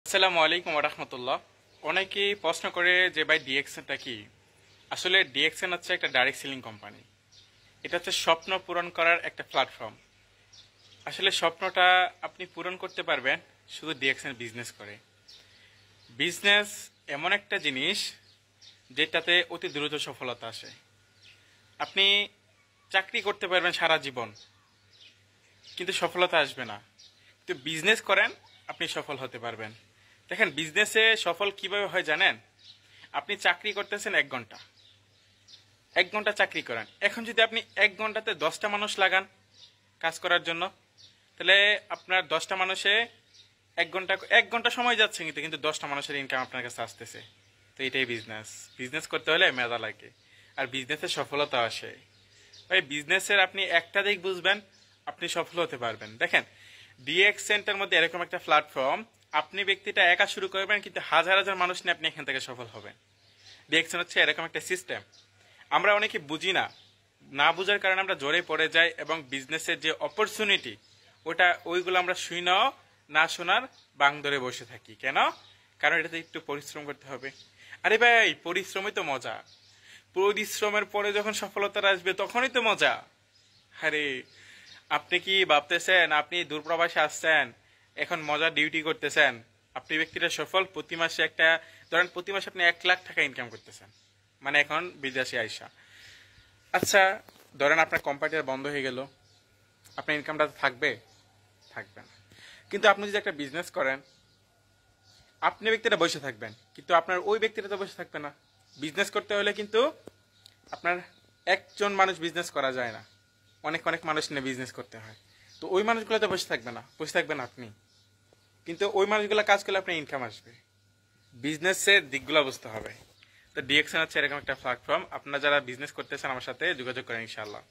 আসসালামু আলাইকুম রহমতুল্লাহ। অনেকেই প্রশ্ন করে যে ভাই ডিএক্সএনটা কি। আসলে ডিএক্সএন হচ্ছে একটা ডাইরেক্ট সেলিং কোম্পানি। এটা হচ্ছে স্বপ্ন পূরণ করার একটা প্ল্যাটফর্ম। আসলে স্বপ্নটা আপনি পূরণ করতে পারবেন শুধু ডিএক্সএন বিজনেস করে। বিজনেস এমন একটা জিনিস যেটাতে অতি দ্রুত সফলতা আসে। আপনি চাকরি করতে পারবেন সারা জীবন, কিন্তু সফলতা আসবে না। কিন্তু বিজনেস করেন, আপনি সফল হতে পারবেন। দেখেন, বিজনেসে সফল কিভাবে হয় জানেন? আপনি চাকরি করতেছেন 1 ঘন্টা, 1 ঘন্টা চাকরি করেন। এখন যদি আপনি 1 ঘন্টাতে 10টা মানুষ লাগান কাজ করার জন্য, তাহলে আপনার 10টা মানুষে 1 ঘন্টা সময় যাচ্ছে, কিন্তু কিন্তু 10টা মানুষের ইনকাম আপনার কাছে আসতেছে। তো এটাই বিজনেস। বিজনেস করতে হলে মেধা লাগে, আর বিজনেসে সফলতা আসে। ভাই, বিজনেসের আপনি একটা দিক বুঝবেন, আপনি সফল হতে পারবেন। দেখেন, ডিএক্স সেন্টার মধ্যে এরকম একটা প্ল্যাটফর্ম, আপনি ব্যক্তিটা একা শুরু করবেন, কিন্তু হাজার হাজার মানুষ নিয়ে আপনি এখান থেকে সফল হবেন। ডিএক্সএন হচ্ছে এরকম একটা সিস্টেম। আমরা অনেকে বুঝি না, না বুঝার কারণে আমরা জোরে পড়ে যাই, এবং বিজনেসের যে অপরচুনিটি ওইগুলো আমরা শুই না শোনার বাং ধরে বসে থাকি। কেন? কারণ এটাতে একটু পরিশ্রম করতে হবে। আরে ভাই, পরিশ্রমই তো মজা। পরিশ্রমের পরে যখন সফলতা আসবে তখনই তো মজা। আরে, আপনি কি ভাবতেছেন আপনি দূরপ্রবাসে আসছেন, এখন মজার ডিউটি করতেছেন? আপনি ব্যক্তিটা সফল, প্রতি মাসে ধরেন প্রতি মাসে আপনি 1 লাখ টাকা ইনকাম করতেছেন, মানে এখন বিদেশে আইসা। আচ্ছা, ধরেন আপনার কোম্পানিটা বন্ধ হয়ে গেল, আপনার ইনকামটা থাকবে? থাকবে না। কিন্তু আপনি যদি একটা বিজনেস করেন, আপনি ব্যক্তিটা বসে থাকবেন, কিন্তু আপনার ওই ব্যক্তিটা তো বসে থাকবে না। বিজনেস করতে হলে কিন্তু আপনার একজন মানুষ বিজনেস করা যায় না, অনেক অনেক মানুষ নিয়ে বিজনেস করতে হয়। তো ওই মানুষগুলো তো বসে থাকবে না, বসে থাকবেন আপনি, কিন্তু ওই মানুষগুলো কাজ করলে আপনার ইনকাম আসবে। বিজনেসের দিকগুলো বুঝতে হবে। তো ডিএক্সএন হচ্ছে এরকম একটা প্ল্যাটফর্ম। আপনারা যারা বিজনেস করতেছেন আমার সাথে যোগাযোগ করেন ইনশাআল্লাহ।